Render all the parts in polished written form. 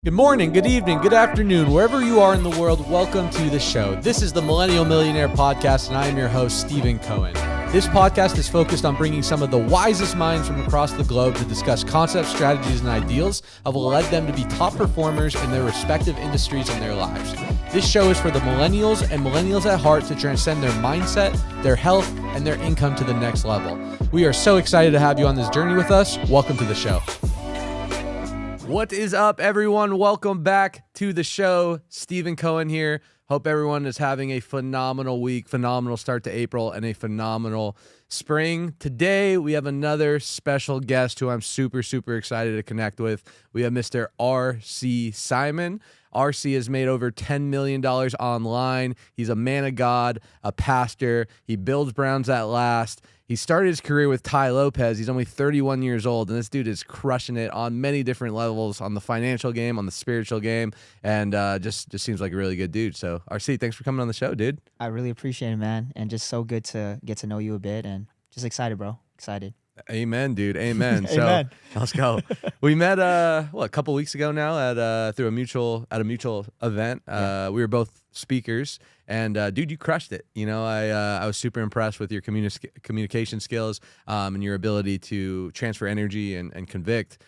Good morning, good evening, good afternoon, wherever you are in the world, welcome to the show. This is the Millennial Millionaire Podcast, and I am your host, Steven Cohen. This podcast is focused on bringing some of the wisest minds from across the globe to discuss concepts, strategies, and ideals that will lead them to be top performers in their respective industries and their lives. This show is for the millennials and millennials at heart to transcend their mindset, their health, and their income to the next level. We are so excited to have you on this journey with us. Welcome to the show. What is up, everyone? Welcome back to the show. Steven Cohen here. Hope everyone is having a phenomenal week, phenomenal start to April, and a phenomenal spring. Today, we have another special guest who I'm super excited to connect with. We have Mr. R.C. Simon. RC has made over $10 million online. He's a man of God, a pastor. He builds Browns at last. He started his career with Tai Lopez. He's only 31 years old, and this dude is crushing it on many different levels, on the financial game, on the spiritual game, and just seems like a really good dude. So, RC, thanks for coming on the show, dude. I really appreciate it, man, and just so good to get to know you a bit, and just excited, bro. Excited. Amen, dude. Amen. So Amen. Let's go. We met a couple weeks ago now at through a mutual event. We were both speakers, and dude, you crushed it. You know, I was super impressed with your communication skills and your ability to transfer energy and convict,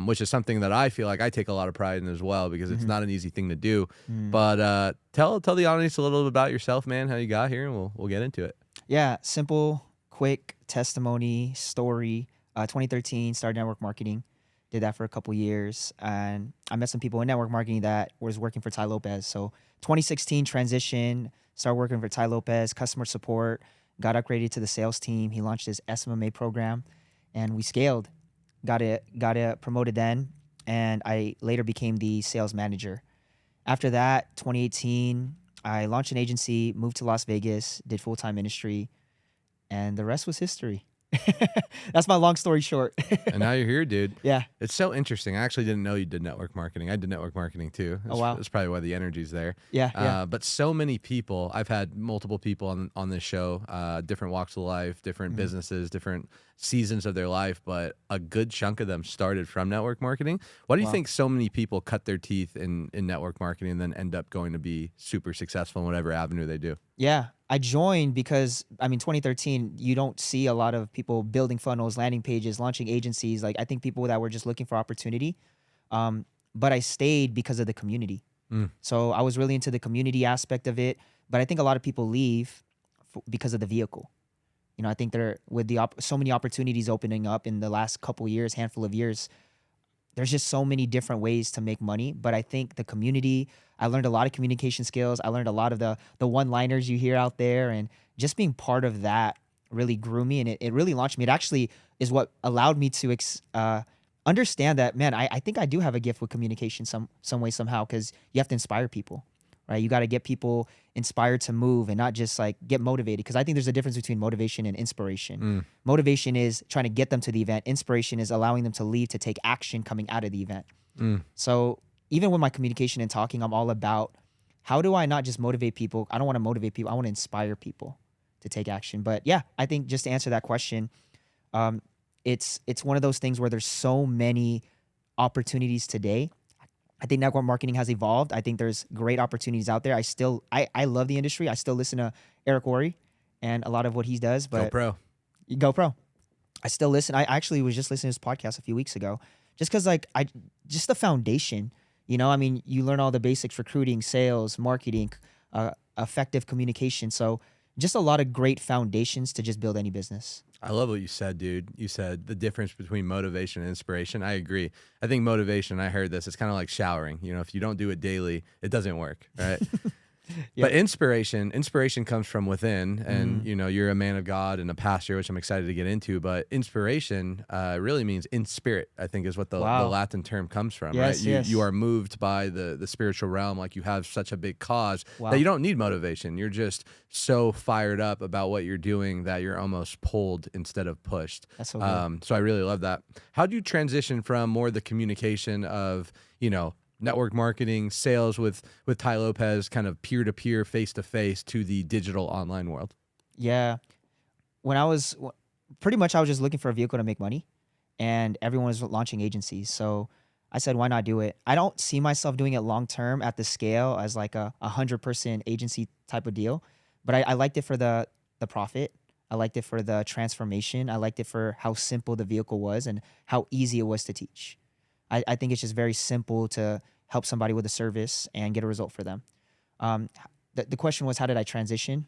which is something that I feel like I take a lot of pride in as well, because it's not an easy thing to do. But tell the audience a little bit about yourself, man, how you got here, and we'll get into it. Yeah, simple, quick testimony story. 2013, started network marketing. Did that for a couple years, and I met some people in network marketing that was working for Tai Lopez. So 2016 transition, started working for Tai Lopez, customer support, got upgraded to the sales team. He launched his SMMA program, and we scaled. Got it promoted then, and I later became the sales manager. After that, 2018, I launched an agency, moved to Las Vegas, did full-time ministry, and the rest was history. That's my long story short. And now you're here, dude. Yeah. It's so interesting. I actually didn't know you did network marketing. I did network marketing too. Oh, wow. That's probably why the energy's there. Yeah. But so many people, I've had multiple people on this show, different walks of life, different businesses, different seasons of their life, but a good chunk of them started from network marketing. Why do you think so many people cut their teeth in network marketing and then end up going to be super successful in whatever avenue they do? Yeah. I joined because, 2013, you don't see a lot of people building funnels, landing pages, launching agencies. Like, I think people that were just looking for opportunity. But I stayed because of the community. So I was really into the community aspect of it. But I think a lot of people leave because of the vehicle. You know, I think with so many opportunities opening up in the last couple years, handful of years, there's just so many different ways to make money. But I think the community, I learned a lot of communication skills. I learned a lot of the one-liners you hear out there. And just being part of that really grew me. And it really launched me. It actually is what allowed me to understand that, man, I think I do have a gift with communication some way, somehow, because you have to inspire people, right? You got to get people inspired to move and not just like get motivated. Because I think there's a difference between motivation and inspiration. Motivation is trying to get them to the event. Inspiration is allowing them to leave to take action coming out of the event. So even with my communication and talking, I'm all about how do I not just motivate people? I don't want to motivate people. I want to inspire people to take action. But yeah, I think just to answer that question, it's one of those things where there's so many opportunities today. I think network marketing has evolved. I think there's great opportunities out there. I love the industry. I still listen to Eric Worre and a lot of what he does. But Go pro. I still listen. I actually was just listening to his podcast a few weeks ago, just because just the foundation. You know, you learn all the basics: recruiting, sales, marketing, effective communication. So just a lot of great foundations to just build any business. I love what you said, dude. You said the difference between motivation and inspiration. I agree. I think motivation, I heard this, it's kind of like showering. You know, if you don't do it daily, it doesn't work, right? But inspiration comes from within, and you know, you're a man of God and a pastor, which I'm excited to get into. But inspiration really means in spirit, I think, is what the Latin term comes from, right? You are moved by the spiritual realm, like you have such a big cause that you don't need motivation. You're just so fired up about what you're doing that you're almost pulled instead of pushed. That's so good. So I really love that. How do you transition from more the communication of, you know, network marketing, sales with Tai Lopez, kind of peer-to-peer, face-to-face, to the digital online world? Yeah. When I was just looking for a vehicle to make money, and everyone was launching agencies. So I said, why not do it? I don't see myself doing it long term at the scale as like a 100% agency type of deal, but I liked it for the profit. I liked it for the transformation. I liked it for how simple the vehicle was and how easy it was to teach. I think it's just very simple to help somebody with a service and get a result for them. The question was, how did I transition?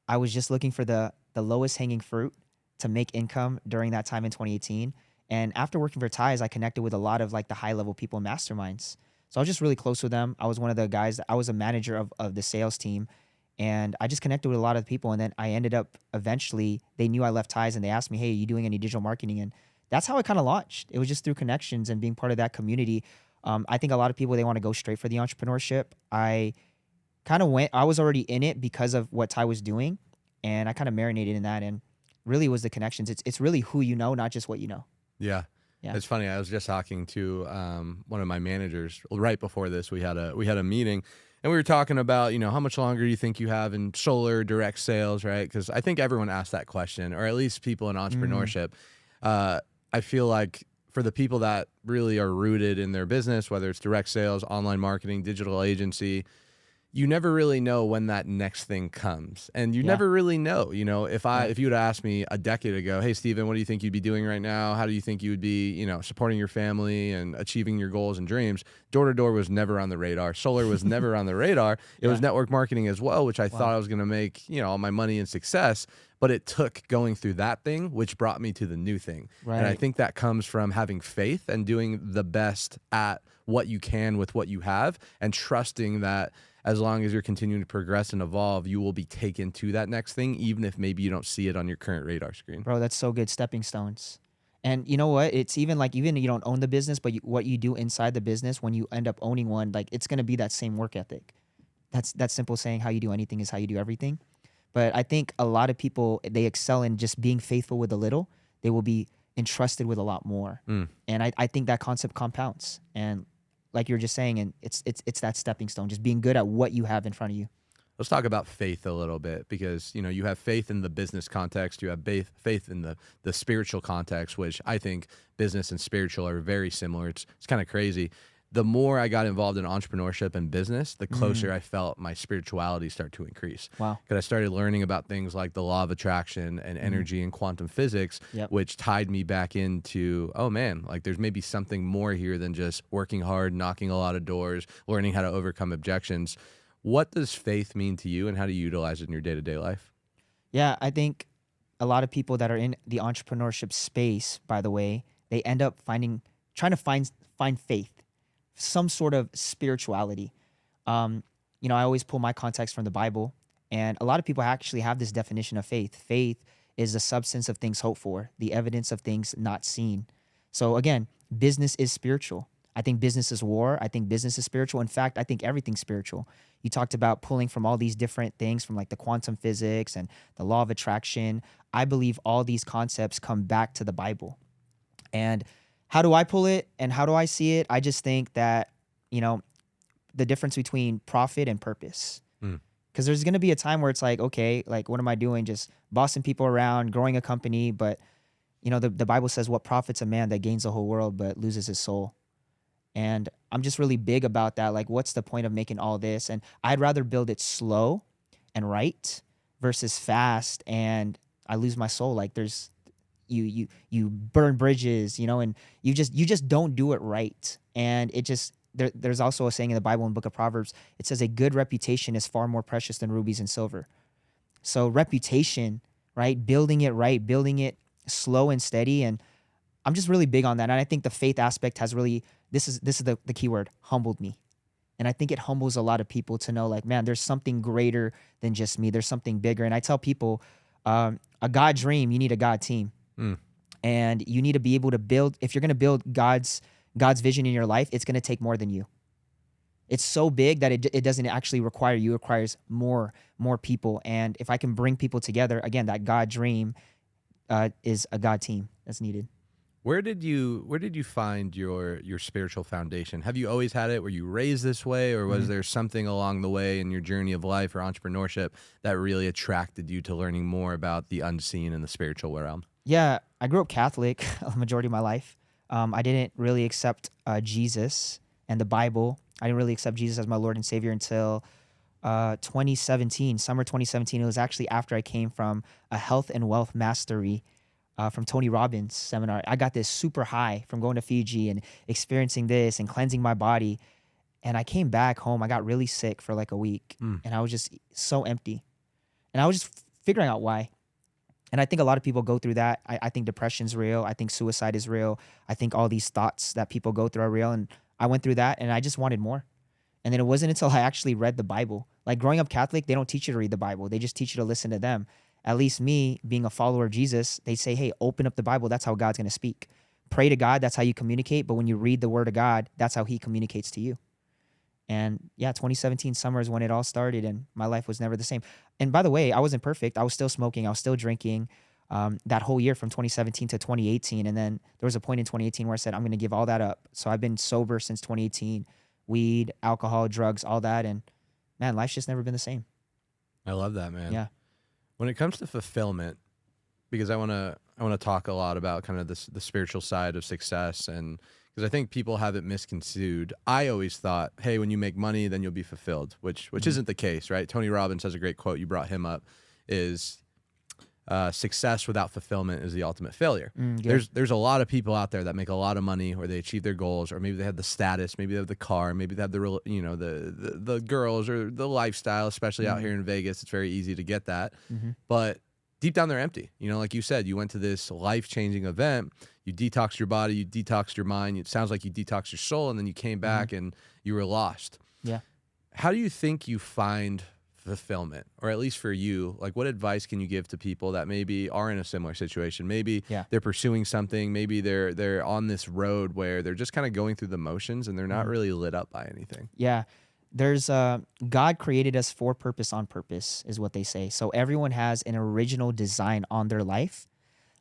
I was just looking for the lowest hanging fruit to make income during that time in 2018. And after working for Tai's, I connected with a lot of like the high level people in masterminds. So I was just really close with them. I was one of the guys, I was a manager of the sales team. And I just connected with a lot of people. And then I ended up eventually, they knew I left Tai's and they asked me, hey, are you doing any digital marketing? And that's how I kind of launched. It was just through connections and being part of that community. I think a lot of people, they want to go straight for the entrepreneurship. I was already in it because of what Tai was doing. And I kind of marinated in that. And really it was the connections. It's really who you know, not just what you know. Yeah. Yeah. It's funny. I was just talking to one of my managers right before this. We had a meeting, and we were talking about, how much longer do you think you have in solar direct sales, right? Because I think everyone asked that question, or at least people in entrepreneurship. I feel like for the people that really are rooted in their business, whether it's direct sales, online marketing, digital agency, you never really know when that next thing comes. And you never really know, if you would ask me a decade ago, hey, Steven, what do you think you'd be doing right now? How do you think you would be, supporting your family and achieving your goals and dreams? Door-to-door was never on the radar. Solar was never on the radar. It was network marketing as well, which I thought I was going to make, all my money and success. But it took going through that thing, which brought me to the new thing. Right. And I think that comes from having faith and doing the best at what you can with what you have, and trusting that as long as you're continuing to progress and evolve, you will be taken to that next thing, even if maybe you don't see it on your current radar screen. Bro, that's so good. Stepping stones. And you know what? It's even if you don't own the business, but what you do inside the business, when you end up owning one, like it's going to be that same work ethic. That's simple saying, how you do anything is how you do everything. But I think a lot of people, they excel in just being faithful with a little. They will be entrusted with a lot more. And I think that concept compounds. And like you were just saying, and it's that stepping stone, just being good at what you have in front of you. Let's talk about faith a little bit, because you have faith in the business context, you have faith in the spiritual context, which I think business and spiritual are very similar. It's kind of crazy. The more I got involved in entrepreneurship and business, the closer I felt my spirituality start to increase. Wow. Because I started learning about things like the law of attraction and energy and quantum physics, which tied me back into, oh man, like there's maybe something more here than just working hard, knocking a lot of doors, learning how to overcome objections. What does faith mean to you, and how do you utilize it in your day-to-day life? Yeah, I think a lot of people that are in the entrepreneurship space, by the way, they end up trying to find faith, some sort of spirituality. I always pull my context from the Bible, and a lot of people actually have this definition of faith. Faith is the substance of things hoped for, the evidence of things not seen. So again, business is spiritual. I think business is war. I think business is spiritual. In fact, I think everything's spiritual. You talked about pulling from all these different things, from like the quantum physics and the law of attraction. I believe all these concepts come back to the Bible. And how do I pull it and how do I see it? I just think that, the difference between profit and purpose. Because there's going to be a time where it's like, okay, like what am I doing? Just bossing people around, growing a company. But, the Bible says, what profits a man that gains the whole world but loses his soul? And I'm just really big about that. Like, what's the point of making all this? And I'd rather build it slow and right versus fast and I lose my soul. Like there's, you burn bridges, and you just don't do it right. And it just, there's also a saying in the Bible in the book of Proverbs, it says a good reputation is far more precious than rubies and silver. So reputation, right? Building it right, building it slow and steady. And I'm just really big on that. And I think the faith aspect has really, this is the key word, humbled me. And I think it humbles a lot of people to know, like, man, there's something greater than just me. There's something bigger. And I tell people, a God dream, you need a God team. And you need to be able to build, if you're going to build God's vision in your life, it's going to take more than you. It's so big that it doesn't actually require you. It requires more people. And if I can bring people together, again, that God dream is a God team that's needed. Where did you find your spiritual foundation? Have you always had it? Were you raised this way, or was there something along the way in your journey of life or entrepreneurship that really attracted you to learning more about the unseen and the spiritual realm? Yeah, I grew up Catholic a majority of my life. I didn't really accept Jesus and the Bible. I didn't really accept Jesus as my Lord and Savior until 2017, summer 2017. It was actually after I came from a health and wealth mastery from Tony Robbins seminar. I got this super high from going to Fiji and experiencing this and cleansing my body. And I came back home. I got really sick for like a week, and I was just so empty. And I was just figuring out why. And I think a lot of people go through that. I think depression's real. I think suicide is real. I think all these thoughts that people go through are real. And I went through that, and I just wanted more. And then it wasn't until I actually read the Bible. Like growing up Catholic, they don't teach you to read the Bible. They just teach you to listen to them. At least me, being a follower of Jesus, they say, hey, open up the Bible. That's how God's going to speak. Pray to God. That's how you communicate. But when you read the word of God, that's how he communicates to you. And yeah, 2017 summer is when it all started, and my life was never the same. And by the way, I wasn't perfect. I was still smoking. I was still drinking that whole year from 2017 to 2018. And then there was a point in 2018 where I said, I'm going to give all that up. So I've been sober since 2018, weed, alcohol, drugs, all that. And man, life's just never been the same. I love that, man. Yeah. When it comes to fulfillment, because I want to talk a lot about kind of the spiritual side of success, and because I think people have it misconstrued. I always thought, hey, when you make money, then you'll be fulfilled, which isn't the case, right? Tony Robbins has a great quote. You brought him up, is success without fulfillment is the ultimate failure. There's a lot of people out there that make a lot of money, or they achieve their goals, or maybe they have the status, maybe they have the car, maybe they have the girls or the lifestyle, especially out here in Vegas. It's very easy to get that, but deep down they're empty. Like you said, you went to this life-changing event, you detoxed your body, you detoxed your mind. It sounds like you detoxed your soul, and then you came back and you were lost. Yeah. How do you think you find fulfillment, or at least for you? Like, what advice can you give to people that maybe are in a similar situation? Maybe they're pursuing something. Maybe they're on this road where they're just kind of going through the motions and they're not really lit up by anything. Yeah. There's God created us for purpose on purpose, is what they say. So everyone has an original design on their life.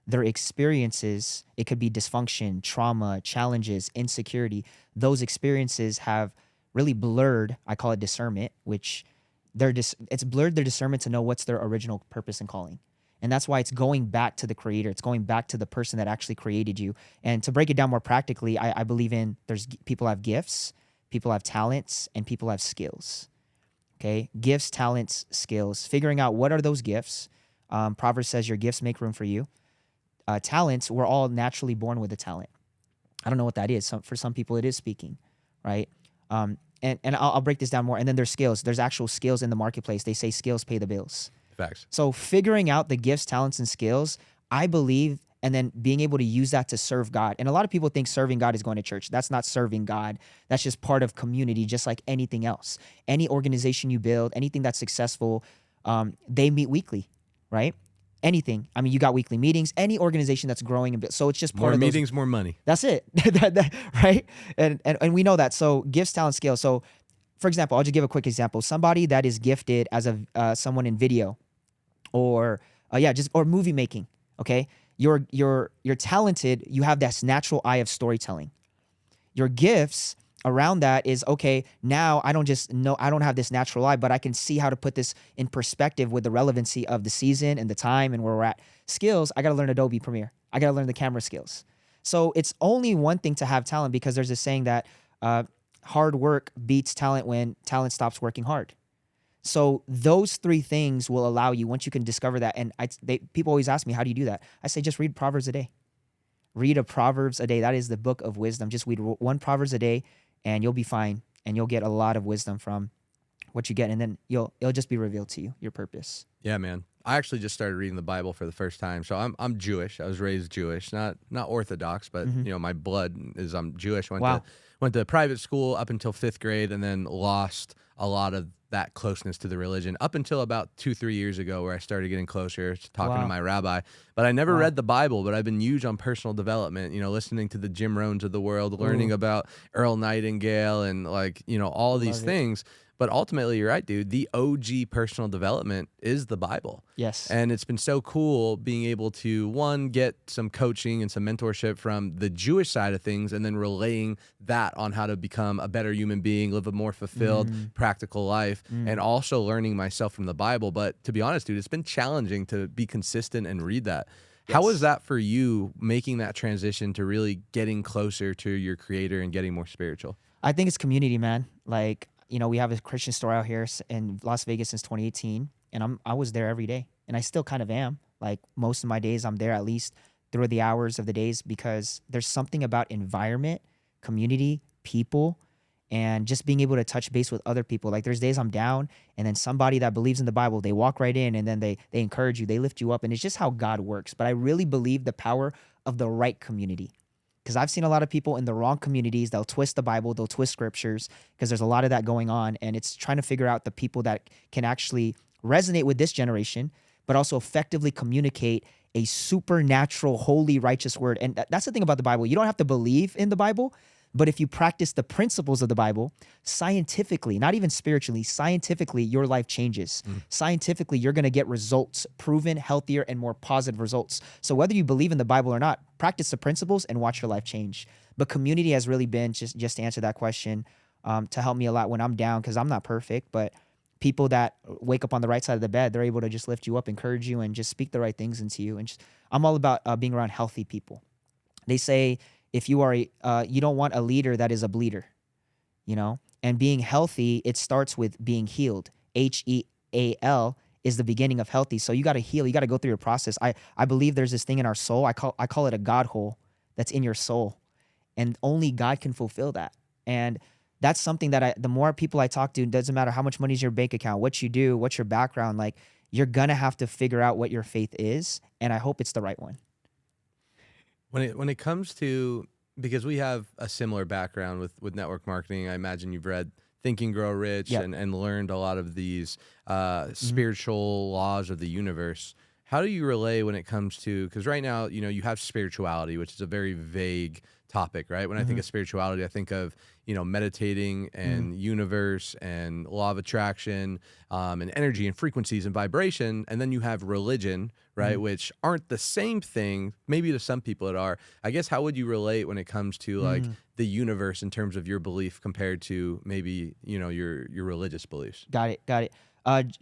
Their experiences, it could be dysfunction, trauma, challenges, insecurity. Those experiences have really blurred, I call it discernment, which it's blurred their discernment to know what's their original purpose and calling. And that's why it's going back to the creator. It's going back to the person that actually created you. And to break it down more practically, I believe in people have gifts, people have talents, and people have skills. Okay? Gifts, talents, skills. Figuring out what are those gifts. Proverbs says your gifts make room for you. Talents, we're all naturally born with a talent. I don't know what that is. For some people, it is speaking, right? And I'll break this down more. And then there's skills. There's actual skills in the marketplace. They say skills pay the bills. Facts. So figuring out the gifts, talents, and skills, I believe, and then being able to use that to serve God. And a lot of people think serving God is going to church. That's not serving God. That's just part of community, just like anything else. Any organization you build, anything that's successful, they meet weekly, right? Anything. I mean, you got weekly meetings, any organization that's growing. So it's just part of more meetings, more money. That's it. Right? And we know that. So gifts, talent, skills. So for example, I'll just give a quick example. Somebody that is gifted as someone in video or movie making. Okay. You're talented. You have this natural eye of storytelling. Your gifts around that is, okay, now I don't have this natural eye, but I can see how to put this in perspective with the relevancy of the season and the time and where we're at. Skills, I got to learn Adobe Premiere. I got to learn the camera skills. So it's only one thing to have talent, because there's this saying that hard work beats talent when talent stops working hard. So those three things will allow you, once you can discover that. And people always ask me, how do you do that? I say, just read Proverbs a day. Read a Proverbs a day. That is the book of wisdom. Just read one Proverbs a day, and you'll be fine, and you'll get a lot of wisdom from what you get, and then it'll just be revealed to you, your purpose. Yeah, man. I actually just started reading the Bible for the first time. So I'm Jewish. I was raised Jewish, not Orthodox, but my blood is I'm Jewish. Went to private school up until 5th grade, and then lost a lot of that closeness to the religion up until about 2-3 years ago, where I started getting closer to talking to my rabbi. But I never read the Bible, but I've been huge on personal development, listening to the Jim Rohns of the world, learning about Earl Nightingale and all these things. But ultimately, you're right, dude. The OG personal development is the Bible. Yes. And it's been so cool being able to, one, get some coaching and some mentorship from the Jewish side of things, and then relaying that on how to become a better human being, live a more fulfilled, practical life, and also learning myself from the Bible. But to be honest, dude, it's been challenging to be consistent and read that. How was Yes. that for you, making that transition to really getting closer to your creator and getting more spiritual? I think it's community, man. Like, we have a Christian store out here in Las Vegas since 2018, and I was there every day, and I still kind of am. Like most of my days, I'm there at least through the hours of the days because there's something about environment, community, people, and just being able to touch base with other people. Like there's days I'm down, and then somebody that believes in the Bible, they walk right in, and then they encourage you, they lift you up, and it's just how God works. But I really believe the power of the right community. Because I've seen a lot of people in the wrong communities, they'll twist the Bible, they'll twist scriptures, because there's a lot of that going on. And it's trying to figure out the people that can actually resonate with this generation, but also effectively communicate a supernatural, holy, righteous word. And that's the thing about the Bible. You don't have to believe in the Bible, but if you practice the principles of the Bible scientifically, not even spiritually, scientifically, your life changes. Scientifically, you're going to get results, proven, healthier, and more positive results. So whether you believe in the Bible or not, practice the principles and watch your life change. But community has really been, just to answer that question, to help me a lot when I'm down, because I'm not perfect, but people that wake up on the right side of the bed, they're able to just lift you up, encourage you, and just speak the right things into you. And I'm all about being around healthy people. They say, if you are you don't want a leader that is a bleeder, and being healthy, it starts with being healed. HEAL is the beginning of healthy. So you got to heal. You got to go through your process. I believe there's this thing in our soul. I call it a God hole that's in your soul, and only God can fulfill that. And that's something that the more people I talk to, it doesn't matter how much money is your bank account, what you do, what's your background, like you're gonna have to figure out what your faith is, and I hope it's the right one. When it comes to, because we have a similar background with network marketing, I imagine you've read Think and Grow Rich and learned a lot of these spiritual laws of the universe. How do you relay when it comes to, because right now, you have spirituality, which is a very vague topic, right? When I think of spirituality, I think of, meditating and universe and law of attraction and energy and frequencies and vibration. And then you have religion, right? Which aren't the same thing. Maybe to some people it are. I guess, how would you relate when it comes to like the universe in terms of your belief compared to maybe, your religious beliefs? Got it.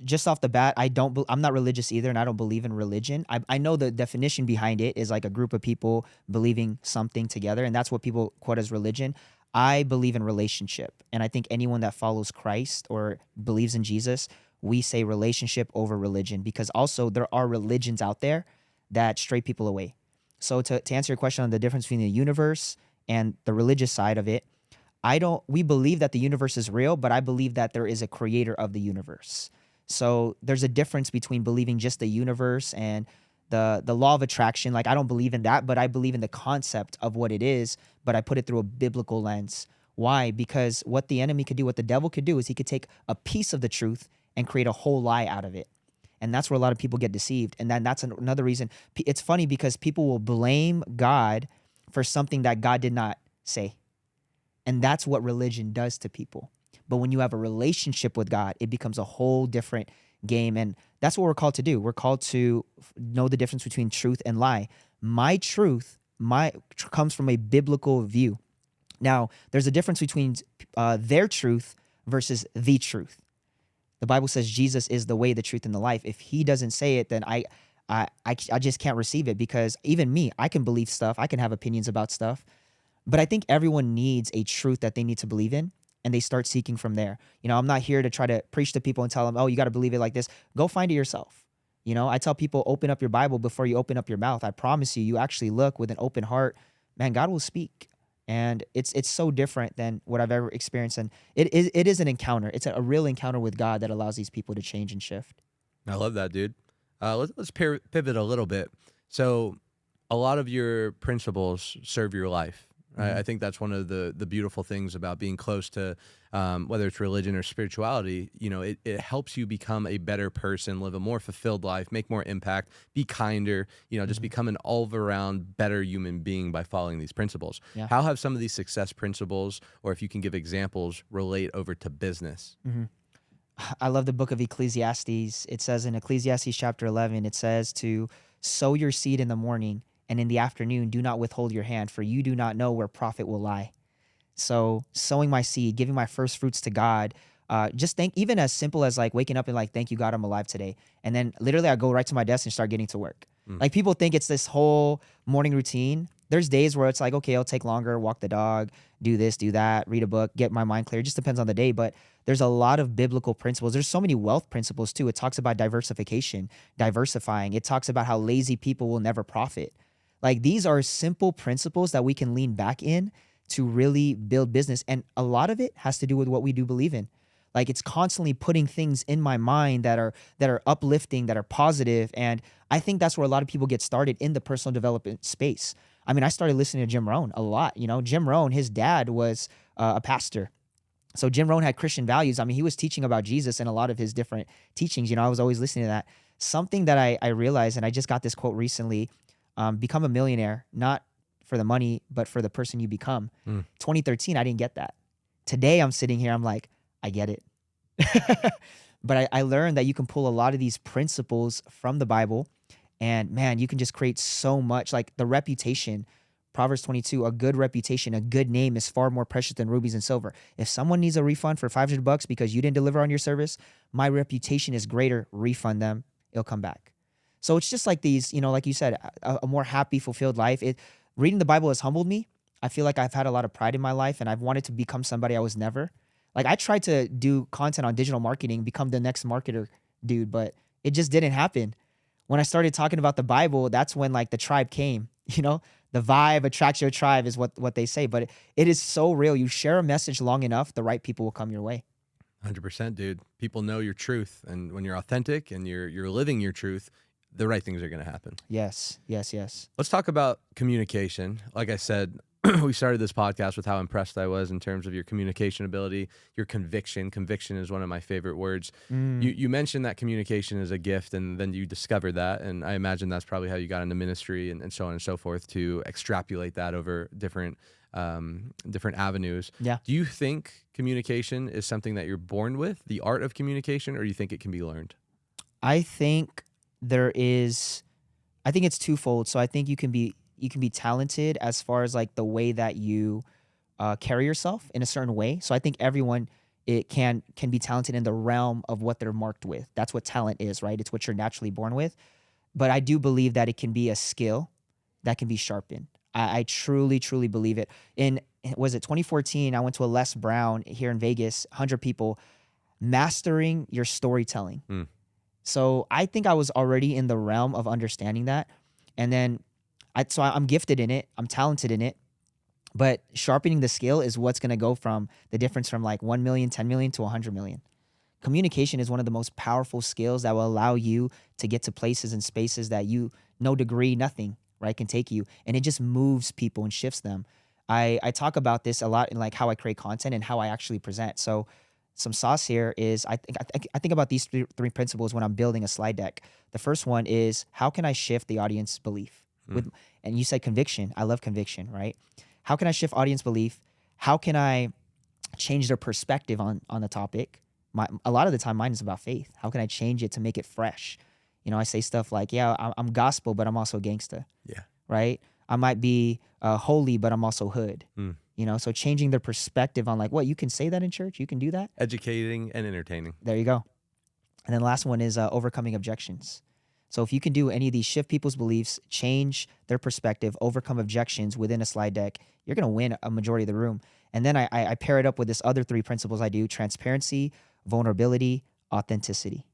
Just off the bat, I'm not religious either, and I don't believe in religion. I know the definition behind it is like a group of people believing something together, and that's what people quote as religion. I believe in relationship, and I think anyone that follows Christ or believes in Jesus, we say relationship over religion, because also there are religions out there that stray people away. So to answer your question on the difference between the universe and the religious side of it, we believe that the universe is real, but I believe that there is a creator of the universe. So there's a difference between believing just the universe and the law of attraction. Like, I don't believe in that, but I believe in the concept of what it is, but I put it through a biblical lens. Why? Because what the enemy could do, what the devil could do, is he could take a piece of the truth and create a whole lie out of it. And that's where a lot of people get deceived. And then that's another reason. It's funny because people will blame God for something that God did not say. And that's what religion does to people. But when you have a relationship with God, it becomes a whole different game. And that's what we're called to do. We're called to know the difference between truth and lie. My truth comes from a biblical view. Now, there's a difference between their truth versus the truth. The Bible says Jesus is the way, the truth, and the life. If he doesn't say it, then I just can't receive it, because even me, I can believe stuff. I can have opinions about stuff. But I think everyone needs a truth that they need to believe in, and they start seeking from there. I'm not here to try to preach to people and tell them, oh, you got to believe it like this. Go find it yourself. I tell people, open up your Bible before you open up your mouth. I promise you, you actually look with an open heart, man, God will speak. And it's so different than what I've ever experienced. And it is an encounter. It's a real encounter with God that allows these people to change and shift. I love that, dude. Let's pivot a little bit. So a lot of your principles serve your life. I think that's one of the beautiful things about being close to, whether it's religion or spirituality. It helps you become a better person, live a more fulfilled life, make more impact, be kinder, just become an all-around better human being by following these principles. Yeah. How have some of these success principles, or if you can give examples, relate over to business? I love the book of Ecclesiastes. It says in Ecclesiastes chapter 11, it says to sow your seed in the morning, and in the afternoon, do not withhold your hand, for you do not know where profit will lie. So sowing my seed, giving my first fruits to God, even as simple as like waking up and like, thank you, God, I'm alive today. And then literally I go right to my desk and start getting to work. Like people think it's this whole morning routine. There's days where it's like, okay, I'll take longer, walk the dog, do this, do that, read a book, get my mind clear. It just depends on the day. But there's a lot of biblical principles. There's so many wealth principles too. It talks about diversification, diversifying. It talks about how lazy people will never profit. Like these are simple principles that we can lean back in to really build business. And a lot of it has to do with what we do believe in. Like it's constantly putting things in my mind that are uplifting, that are positive. And I think that's where a lot of people get started in the personal development space. I mean, I started listening to Jim Rohn a lot. You know, Jim Rohn, his dad was a pastor. So Jim Rohn had Christian values. I mean, he was teaching about Jesus in a lot of his different teachings. You know, I was always listening to that. Something that I realized, and I just got this quote recently, become a millionaire, not for the money, but for the person you become. 2013, I didn't get that. Today, I'm sitting here, I'm like, I get it. But I learned that you can pull a lot of these principles from the Bible, and man, you can just create so much. Like the reputation, Proverbs 22, a good reputation, a good name is far more precious than rubies and silver. If someone needs a refund for $500 because you didn't deliver on your service, my reputation is greater. Refund them. It'll come back. So it's just like these, you know, like you said, a more happy, fulfilled life. Reading the Bible has humbled me. I feel like I've had a lot of pride in my life, and I've wanted to become somebody I was never. Like I tried to do content on digital marketing, become the next marketer dude, but it just didn't happen. When I started talking about the Bible, that's when like the tribe came, you know, the vibe attracts your tribe is what they say, but it is so real. You share a message long enough, the right people will come your way. 100%, dude. People know your truth. And when you're authentic and you're living your truth, the right things are going to happen. Yes. Let's talk about communication. Like I said, we started this podcast with how impressed I was in terms of your communication ability, your conviction. Conviction is one of my favorite words. You mentioned that communication is a gift, and then you discovered that. And I imagine that's probably how you got into ministry and so on and so forth to extrapolate that over different avenues. Yeah. Do you think communication is something that you're born with, the art of communication, or do you think it can be learned? I think it's twofold. So I think you can be talented as far as like the way that you carry yourself in a certain way. So I think everyone can be talented in the realm of what they're marked with. That's what talent is, right? It's what you're naturally born with. But I do believe that it can be a skill that can be sharpened. I truly, truly believe it. Was it 2014? I went to a Les Brown here in Vegas, 100 people, mastering your storytelling. So I think I was already in the realm of understanding that. And then I'm gifted in it. I'm talented in it. But sharpening the skill is what's going to go from the difference from like 1 million, 10 million to 100 million. Communication is one of the most powerful skills that will allow you to get to places and spaces that no degree, nothing, right, can take you. And it just moves people and shifts them. I talk about this a lot in like how I create content and how I actually present. So some sauce here is I think about these three principles when I'm building a slide deck. The first one is, how can I shift the audience belief? And you said conviction. I love conviction, right? How can I shift audience belief? How can I change their perspective on the topic? A lot of the time mine is about faith. How can I change it to make it fresh? You know, I say stuff like, yeah, I'm gospel, but I'm also gangsta. Yeah. Right? I might be holy, but I'm also hood. You know, so changing their perspective on like, what, you can say that in church? You can do that? Educating and entertaining. There you go. And then the last one is overcoming objections. So if you can do any of these, shift people's beliefs, change their perspective, overcome objections within a slide deck, you're going to win a majority of the room. And then I pair it up with this other three principles I do: transparency, vulnerability, authenticity.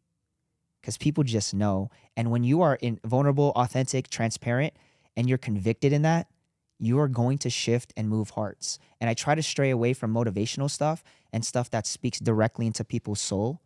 Because people just know. And when you are vulnerable, authentic, transparent, and you're convicted in that, you are going to shift and move hearts. And I try to stray away from motivational stuff and stuff that speaks directly into people's soul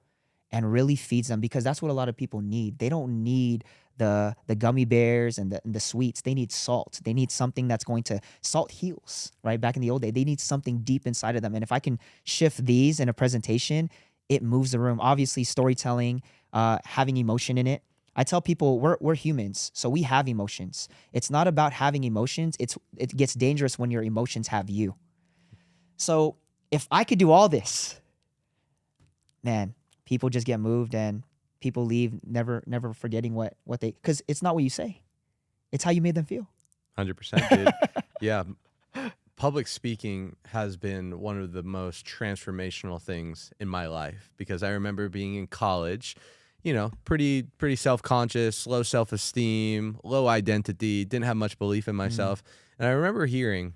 and really feeds them, because that's what a lot of people need. They don't need the gummy bears and the sweets. They need salt. They need something that's going to, salt heals, right? Back in the old day, they need something deep inside of them. And if I can shift these in a presentation, it moves the room. Obviously, storytelling, having emotion in it. I tell people we're humans, so we have emotions. It's not about having emotions. It gets dangerous when your emotions have you. So if I could do all this, man, people just get moved and people leave never forgetting what they, because it's not what you say. It's how you made them feel. 100%, dude. Yeah. Public speaking has been one of the most transformational things in my life, because I remember being in college pretty self-conscious, low self-esteem, low identity, didn't have much belief in myself. And I remember hearing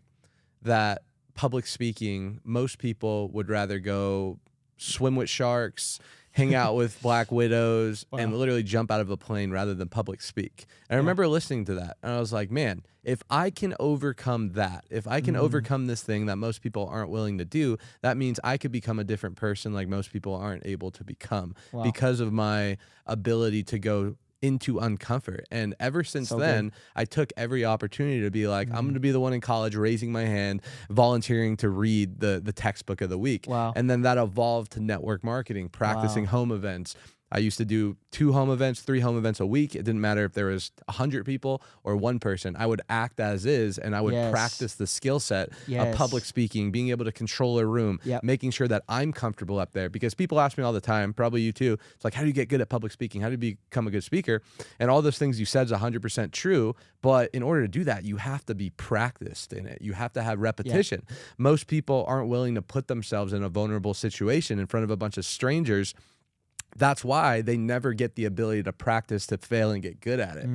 that public speaking, most people would rather go swim with sharks, hang out with black widows, and literally jump out of a plane rather than public speak. And I remember listening to that, and I was like, man, if I can overcome that, if I can overcome this thing that most people aren't willing to do, that means I could become a different person like most people aren't able to become because of my ability to go into uncomfort. And ever since then, I took every opportunity to be like, I'm going to be the one in college raising my hand, volunteering to read the textbook of the week. And then that evolved to network marketing, practicing home events. I used to do 2 home events, 3 home events a week. It didn't matter if there was 100 people or 1 person. I would act as is, and I would practice the skill set of public speaking, being able to control a room, making sure that I'm comfortable up there. Because people ask me all the time, probably you too, it's like, how do you get good at public speaking? How do you become a good speaker? And all those things you said is 100% true. But in order to do that, you have to be practiced in it. You have to have repetition. Most people aren't willing to put themselves in a vulnerable situation in front of a bunch of strangers. That's why they never get the ability to practice, to fail and get good at it.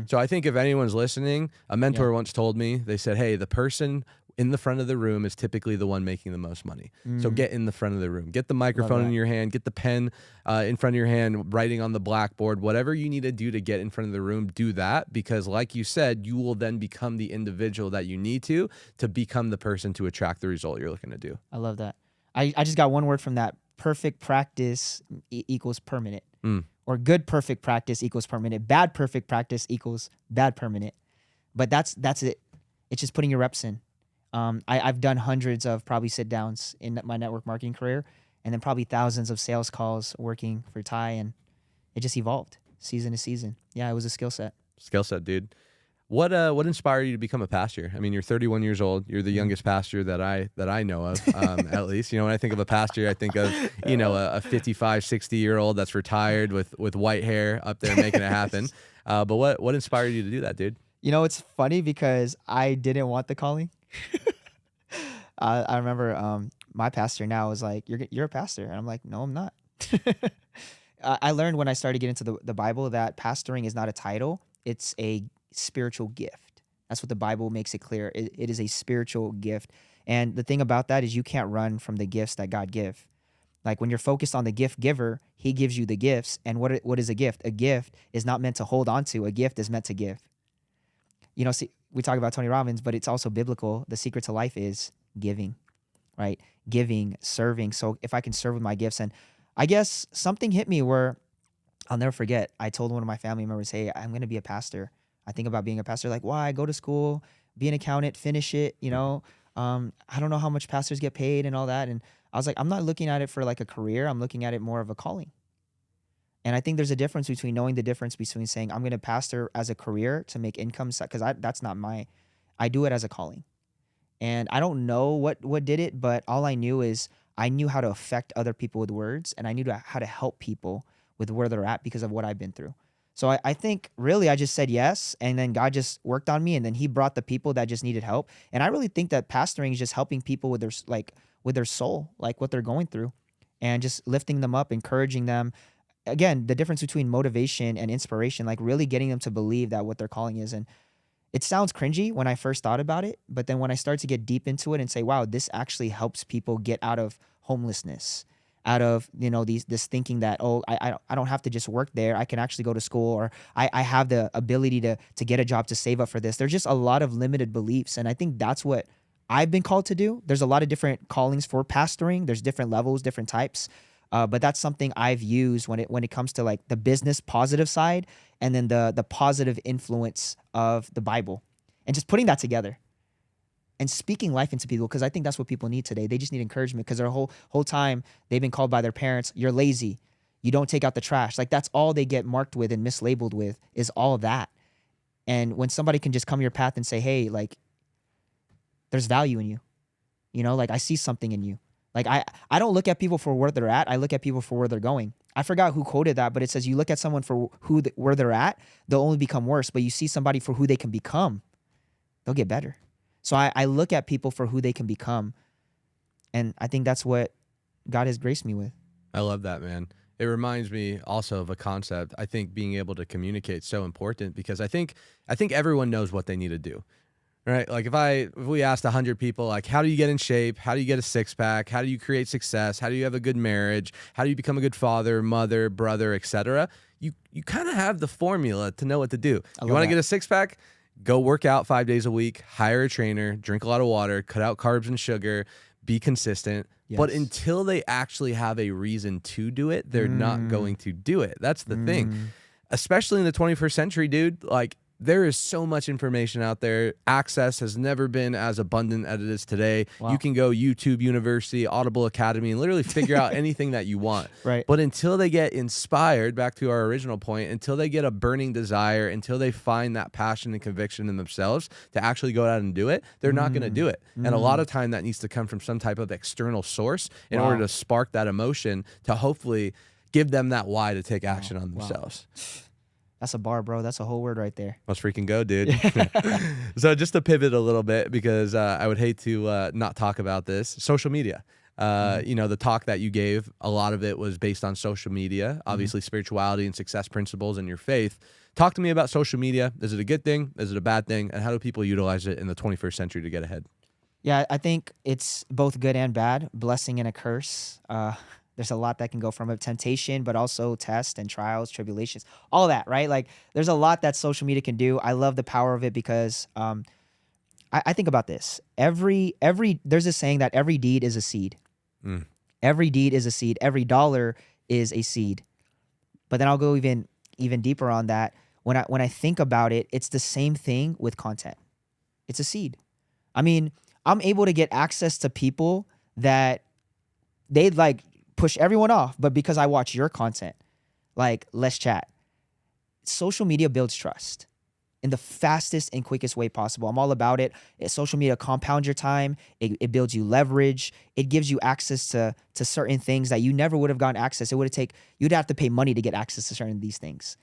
So I think if anyone's listening, a mentor once told me, they said, hey, the person in the front of the room is typically the one making the most money. So get in the front of the room, get the microphone in your hand, get the pen in front of your hand, writing on the blackboard, whatever you need to do to get in front of the room, do that. Because like you said, you will then become the individual that you need to become the person to attract the result you're looking to do. I love that. I just got one word from that. Perfect practice equals permanent, or good perfect practice equals permanent. Bad perfect practice equals bad permanent. But that's it. It's just putting your reps in. I've done hundreds of probably sit downs in my network marketing career, and then probably thousands of sales calls working for Tai, and it just evolved season to season. Yeah, it was a skill set. Skill set, dude. What inspired you to become a pastor? I mean, you're 31 years old. You're the youngest pastor that I know of, at least. When I think of a pastor, I think of, a 55, 60-year-old that's retired with white hair up there making it happen. But what inspired you to do that, dude? It's funny because I didn't want the calling. I remember my pastor now was like, you're a pastor. And I'm like, no, I'm not. I learned when I started getting into the Bible that pastoring is not a title. It's a spiritual gift. That's what the Bible makes it clear. It is a spiritual gift. And the thing about that is you can't run from the gifts that God give. Like when you're focused on the gift giver, he gives you the gifts. And what is a gift? A gift is not meant to hold on to. A gift is meant to give. See, we talk about Tony Robbins, but it's also biblical. The secret to life is giving, right? Giving, serving. So if I can serve with my gifts, and I guess something hit me where I'll never forget. I told one of my family members, hey, I'm going to be a pastor. I think about being a pastor. Like, why? Go to school, be an accountant, finish it, I don't know how much pastors get paid and all that. And I was like, I'm not looking at it for like a career. I'm looking at it more of a calling. And I think there's a difference between knowing the difference between saying I'm going to pastor as a career to make income, because that's not I do it as a calling. And I don't know what did it, but all I knew is I knew how to affect other people with words, and I knew how to help people with where they're at because of what I've been through. So I think really I just said yes, and then God just worked on me, and then he brought the people that just needed help. And I really think that pastoring is just helping people with their soul, like what they're going through, and just lifting them up, encouraging them. Again, the difference between motivation and inspiration, like really getting them to believe that what their calling is. And it sounds cringy when I first thought about it, but then when I start to get deep into it and say, wow, this actually helps people get out of homelessness, out of this thinking that, oh, I don't have to just work there. I can actually go to school, or I have the ability to get a job to save up for this. There's just a lot of limited beliefs, and I think that's what I've been called to do. There's a lot of different callings for pastoring. There's different levels, different types, but that's something I've used when it comes to like the business positive side, and then the positive influence of the Bible, and just putting that together. And speaking life into people, because I think that's what people need today. They just need encouragement, because their whole time they've been called by their parents, you're lazy, you don't take out the trash. Like that's all they get marked with and mislabeled with, is all of that. And when somebody can just come your path and say, hey, like there's value in you, like I see something in you. Like I don't look at people for where they're at. I look at people for where they're going. I forgot who quoted that, but it says you look at someone for where they're at, they'll only become worse. But you see somebody for who they can become, they'll get better. So I look at people for who they can become. And I think that's what God has graced me with. I love that, man. It reminds me also of a concept. I think being able to communicate is so important because I think everyone knows what they need to do. Right? Like if we asked 100 people, like, how do you get in shape? How do you get a six pack? How do you create success? How do you have a good marriage? How do you become a good father, mother, brother, etc.? You kind of have the formula to know what to do. You want to get a six pack? Go work out 5 days a week, hire a trainer, drink a lot of water, cut out carbs and sugar, be consistent. Yes. But until they actually have a reason to do it, they're not going to do it. That's the thing. Especially in the 21st century, dude, like, there is so much information out there. Access has never been as abundant as it is today. Wow. You can go YouTube University, Audible Academy, and literally figure out anything that you want. Right. But until they get inspired, back to our original point, until they get a burning desire, until they find that passion and conviction in themselves to actually go out and do it, they're not going to do it. And a lot of time that needs to come from some type of external source in order to spark that emotion to hopefully give them that why to take action on themselves. That's a bar, bro. That's a whole word right there. Let's freaking go, dude. So just to pivot a little bit, because I would hate to not talk about this, social media. You know, the talk that you gave, a lot of it was based on social media, obviously spirituality and success principles and your faith. Talk to me about social media. Is it a good thing? Is it a bad thing? And how do people utilize it in the 21st century to get ahead? Yeah, I think it's both good and bad, blessing and a curse. There's a lot that can go from a temptation, but also tests and trials, tribulations, all that, right? Like there's a lot that social media can do. I love the power of it because I think about this. There's a saying that every deed is a seed. Every deed is a seed. Every dollar is a seed. But then I'll go even deeper on that. When I think about it, it's the same thing with content. It's a seed. I mean, I'm able to get access to people that they'd like push everyone off, but because I watch your content, like, let's chat. Social media builds trust in the fastest and quickest way possible. I'm all about it. Social media compounds your time. It builds you leverage. It gives you access to certain things that you never would have gotten access. You'd have to pay money to get access to certain of these things.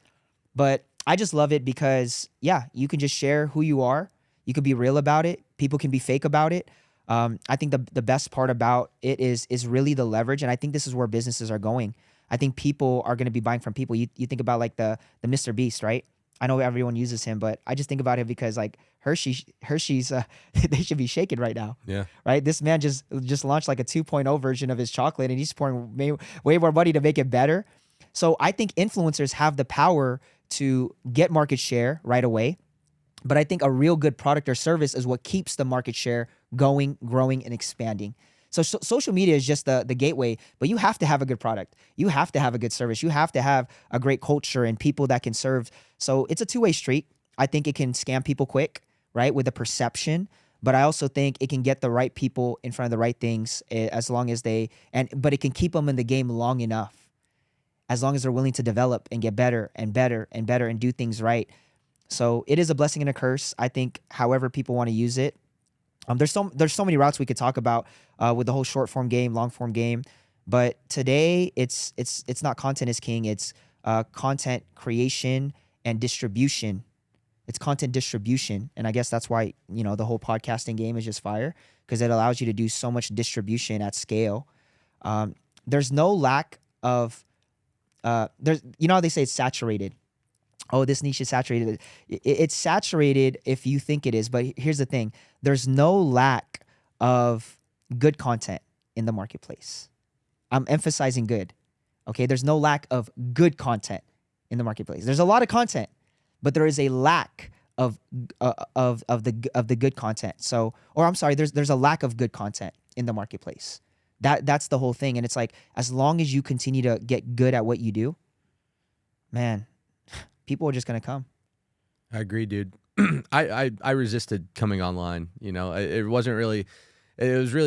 But I just love it because, yeah, you can just share who you are. You can be real about it. People can be fake about it. I think the best part about it is really the leverage. And I think this is where businesses are going. I think people are going to be buying from people. You think about like the Mr. Beast, right? I know everyone uses him, but I just think about it because like Hershey's, they should be shaking right now. Yeah. Right. This man just launched like a 2.0 version of his chocolate and he's pouring way more money to make it better. So I think influencers have the power to get market share right away. But I think a real good product or service is what keeps the market share going, growing, and expanding. So social media is just the gateway, but you have to have a good product. You have to have a good service. You have to have a great culture and people that can serve. So it's a two-way street. I think it can scam people quick, right, with a perception. But I also think it can get the right people in front of the right things as long as but it can keep them in the game long enough, as long as they're willing to develop and get better and better and better and do things right. So it is a blessing and a curse. I think however people want to use it. There's so many routes we could talk about with the whole short form game, long form game. But today it's not content is king. It's content creation and distribution. It's content distribution. And I guess that's why, you know, the whole podcasting game is just fire because it allows you to do so much distribution at scale. There's no lack of there's, you know how they say it's saturated. Oh, this niche is saturated. It's saturated if you think it is. But here's the thing. There's no lack of good content in the marketplace. I'm emphasizing good. Okay? There's no lack of good content in the marketplace. There's a lot of content, but there is a lack of the good content. So, or I'm sorry, there's a lack of good content in the marketplace. That's the whole thing. And it's like, as long as you continue to get good at what you do, man, people are just going to come. I agree, dude. I resisted coming online. You know, it was really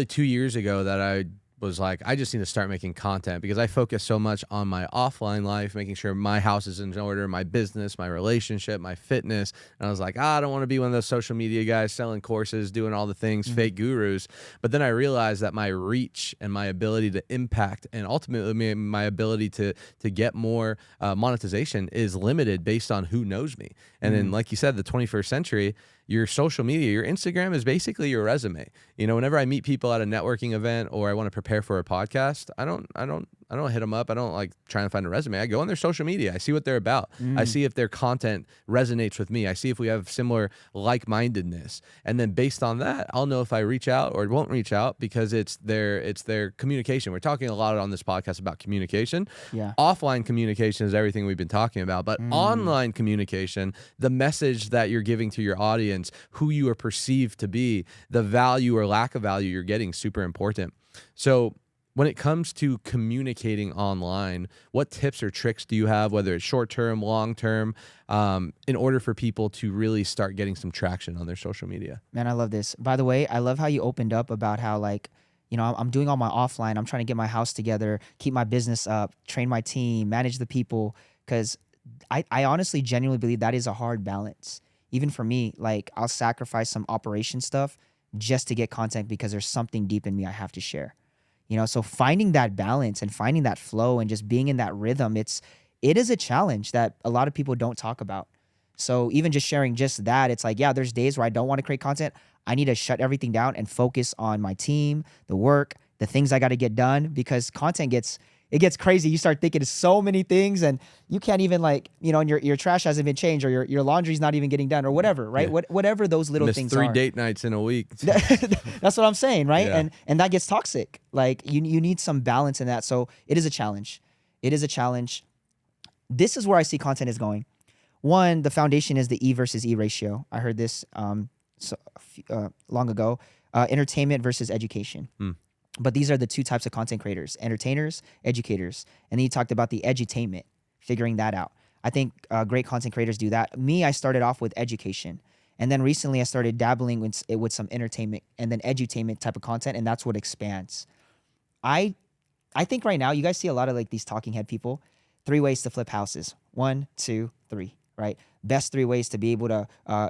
2 years ago that I was like, I just need to start making content because I focus so much on my offline life, making sure my house is in order, my business, my relationship, my fitness. And I was like, I don't want to be one of those social media guys selling courses, doing all the things, fake gurus. But then I realized that my reach and my ability to impact and ultimately my ability to get more monetization is limited based on who knows me. And then, like you said, the 21st century, your social media, your Instagram is basically your resume. You know, whenever I meet people at a networking event or I want to prepare for a podcast, I I don't hit them up. I don't like trying to find a resume. I go on their social media. I see what they're about. I see if their content resonates with me. I see if we have similar like-mindedness. And then based on that, I'll know if I reach out or won't reach out, because it's their communication. We're talking a lot on this podcast about communication. Yeah. Offline communication is everything we've been talking about, but online communication, the message that you're giving to your audience, who you are perceived to be, the value or lack of value you're getting, super important. So when it comes to communicating online, what tips or tricks do you have, whether it's short-term, long-term, in order for people to really start getting some traction on their social media? Man, I love this. By the way, I love how you opened up about how, like, you know, I'm doing all my offline. I'm trying to get my house together, keep my business up, train my team, manage the people. Because I honestly, genuinely believe that is a hard balance. Even for me, like, I'll sacrifice some operation stuff just to get content because there's something deep in me I have to share. You know, so finding that balance and finding that flow and just being in that rhythm, it is a challenge that a lot of people don't talk about. So even just sharing just that, it's like, yeah, there's days where I don't want to create content. I need to shut everything down and focus on my team, the work, the things I got to get done, because content gets crazy. You start thinking of so many things and you can't even, like, you know, and your trash hasn't been changed, or your laundry's not even getting done, or whatever, right? Yeah. Whatever those little Missed things 3 are. date nights in a week. That's what I'm saying, right? Yeah. And that gets toxic. Like, you need some balance in that. So it is a challenge. It is a challenge. This is where I see content is going. One, the foundation is the E versus E ratio. I heard this long ago. Entertainment versus education. But these are the two types of content creators: entertainers, educators. And then you talked about the edutainment, figuring that out. I think great content creators do that. Me, I started off with education. And then recently I started dabbling with some entertainment and then edutainment type of content, and that's what expands. I think right now you guys see a lot of, like, these talking head people. 3 ways to flip houses. 1, 2, 3, right? Best 3 ways to be able to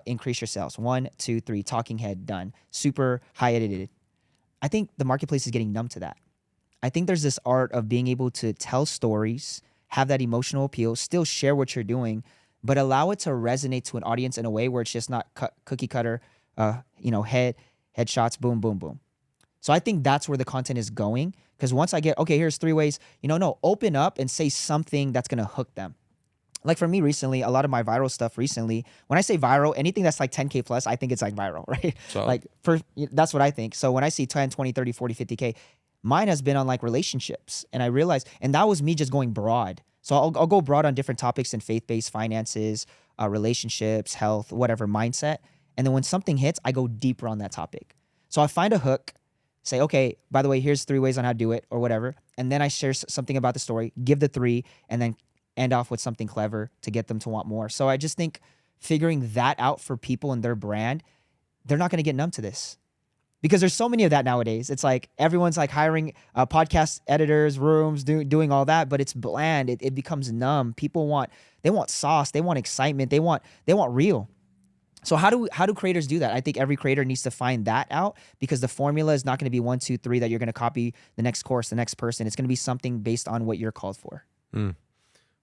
increase your sales. 1, 2, 3, talking head, done. Super high edited. I think the marketplace is getting numb to that. I think there's this art of being able to tell stories, have that emotional appeal, still share what you're doing, but allow it to resonate to an audience in a way where it's just not cookie cutter, headshots, boom, boom, boom. So I think that's where the content is going. Because once I get, okay, here's 3 ways, no, open up and say something that's going to hook them. Like for me recently, a lot of my viral stuff recently, when I say viral, anything that's like 10K plus, I think it's like viral, right? So, like that's what I think. So when I see 10, 20, 30, 40, 50K, mine has been on like relationships. And I realized, and that was me just going broad. So I'll go broad on different topics in faith-based finances, relationships, health, whatever, mindset. And then when something hits, I go deeper on that topic. So I find a hook, say, okay, by the way, here's 3 ways on how to do it or whatever. And then I share something about the story, give the 3, and then end off with something clever to get them to want more. So I just think figuring that out for people and their brand, they're not going to get numb to this. Because there's so many of that nowadays. It's like everyone's like hiring podcast editors, rooms, doing all that, but it's bland. It becomes numb. People want sauce. They want excitement. They want real. So how do creators do that? I think every creator needs to find that out, because the formula is not going to be 1, 2, 3 that you're going to copy the next course, the next person. It's going to be something based on what you're called for.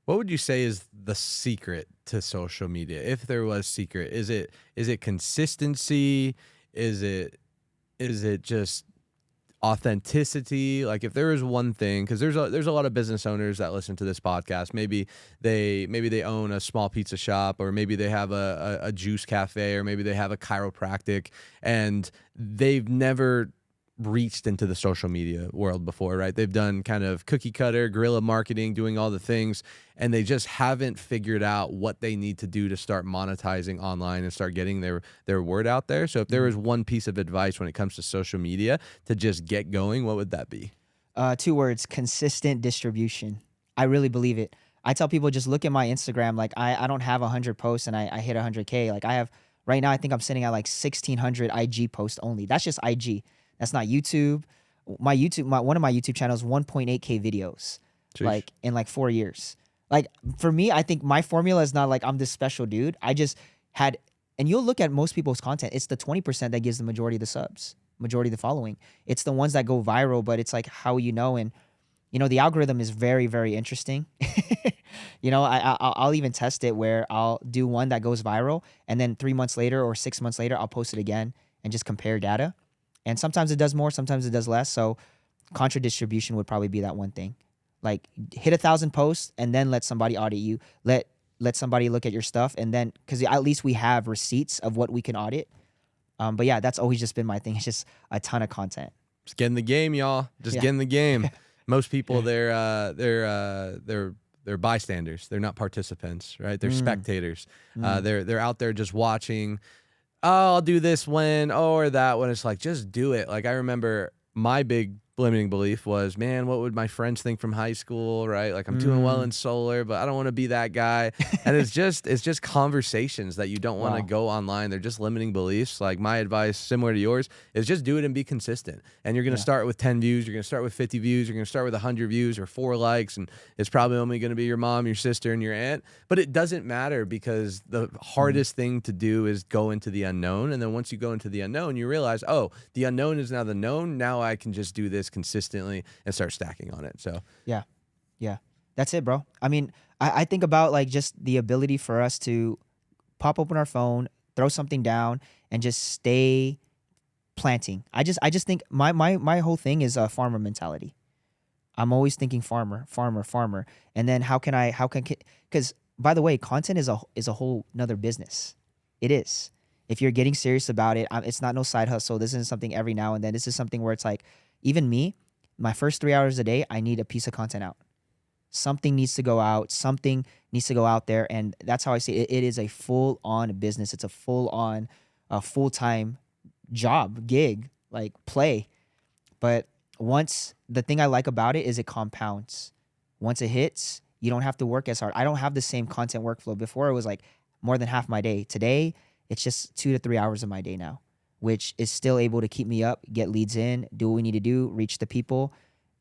What would you say is the secret to social media? If there was secret, is it consistency? Is it just authenticity? Like, if there is one thing, because there's a lot of business owners that listen to this podcast. Maybe they own a small pizza shop, or maybe they have a juice cafe, or maybe they have a chiropractic, and they've never reached into the social media world before, right? They've done kind of cookie cutter, guerrilla marketing, doing all the things, and they just haven't figured out what they need to do to start monetizing online and start getting their word out there. So if there was one piece of advice when it comes to social media to just get going, what would that be? 2 words: consistent distribution. I really believe it. I tell people, just look at my Instagram. Like, I don't have 100 posts and I hit 100K. Like, I have right now, I think I'm sitting at like 1,600 IG posts only. That's just IG. That's not YouTube. One of my YouTube channels, 1.8K videos. Jeez. Like in like 4 years. Like, for me, I think my formula is not like I'm this special dude. I just had, and you'll look at most people's content, it's the 20% that gives the majority of the subs, majority of the following. It's the ones that go viral, but it's like, how you know? And the algorithm is very, very interesting. I'll even test it where I'll do one that goes viral, and then 3 months later or 6 months later, I'll post it again and just compare data. And sometimes it does more, sometimes it does less. So contra distribution would probably be that one thing. Like hit 1,000 posts and then let somebody audit you. Let somebody look at your stuff, and then because at least we have receipts of what we can audit. But yeah, that's always just been my thing. It's just a ton of content. Just get in the game, y'all. Just get in the game. Most people, they're bystanders. They're not participants, right? They're spectators. They're out there just watching. Oh, I'll do this when, or that when. It's like, just do it. Like I remember my big limiting belief was, man, what would my friends think from high school, right? Like I'm doing well in solar, but I don't want to be that guy. And it's just conversations that you don't want to go online. They're just limiting beliefs. Like my advice, similar to yours, is just do it and be consistent. And you're going to start with 10 views. You're going to start with 50 views. You're going to start with 100 views or 4 likes. And it's probably only going to be your mom, your sister, and your aunt. But it doesn't matter, because the hardest thing to do is go into the unknown. And then once you go into the unknown, you realize, oh, the unknown is now the known. Now I can just do this consistently and start stacking on it. So yeah, that's it, bro. I mean, I think about like just the ability for us to pop open our phone, throw something down, and just stay planting. I just think my whole thing is a farmer mentality. I'm always thinking farmer, and then because by the way, content is a whole nother business. It is. If you're getting serious about it, it's not no side hustle. This isn't something every now and then. This is something where it's like, even me, my first 3 hours a day, I need a piece of content out. Something needs to go out. Something needs to go out there. And that's how I see it. It is a full-on business. It's a full-on, full-time job, gig, like play. But the thing I like about it is it compounds. Once it hits, you don't have to work as hard. I don't have the same content workflow. Before, it was like more than half my day. Today, it's just 2 to 3 hours of my day now, which is still able to keep me up, get leads in, do what we need to do, reach the people,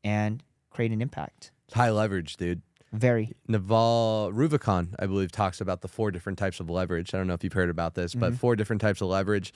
and create an impact. It's high leverage, dude. Very. Naval Ravikant, I believe, talks about the 4 different types of leverage. I don't know if you've heard about this, but 4 different types of leverage.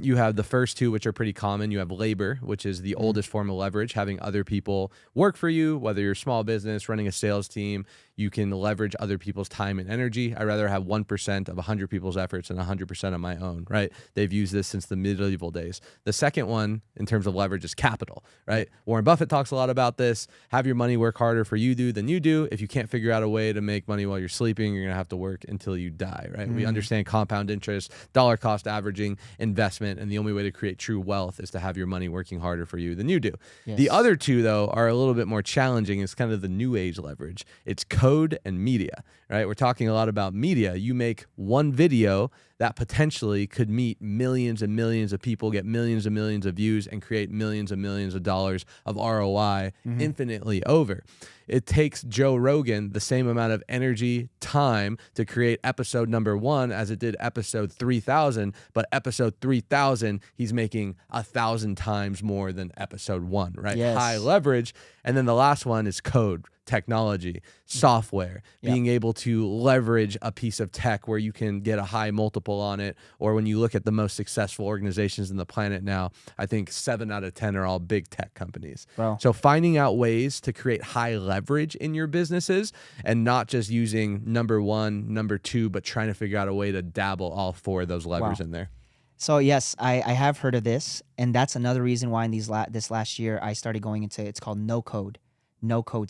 You have the first 2, which are pretty common. You have labor, which is the oldest form of leverage, having other people work for you, whether you're a small business, running a sales team. You can leverage other people's time and energy. I'd rather have 1% of 100 people's efforts than 100% of my own, right? They've used this since the medieval days. The second one, in terms of leverage, is capital, right? Warren Buffett talks a lot about this. Have your money work harder for you than you do. If you can't figure out a way to make money while you're sleeping, you're going to have to work until you die, right? We understand compound interest, dollar cost averaging, investment, and the only way to create true wealth is to have your money working harder for you than you do. Yes. The other 2, though, are a little bit more challenging. It's kind of the new age leverage. It's code and media, right? We're talking a lot about media. You make one video that potentially could meet millions and millions of people, get millions and millions of views, and create millions and millions of dollars of ROI infinitely over. It takes Joe Rogan the same amount of energy, time to create episode number 1 as it did episode 3,000, but episode 3,000, he's making 1,000 times more than episode 1, right? Yes. High leverage. And then the last one is code, technology, software, being able to leverage a piece of tech where you can get a high multiple on it. Or when you look at the most successful organizations in the planet now, I think 7 out of 10 are all big tech companies. Wow. So finding out ways to create high leverage in your businesses and not just using number 1, number 2, but trying to figure out a way to dabble all 4 of those levers in there. So yes, I have heard of this, and that's another reason why in this last year I started going into, it's called no code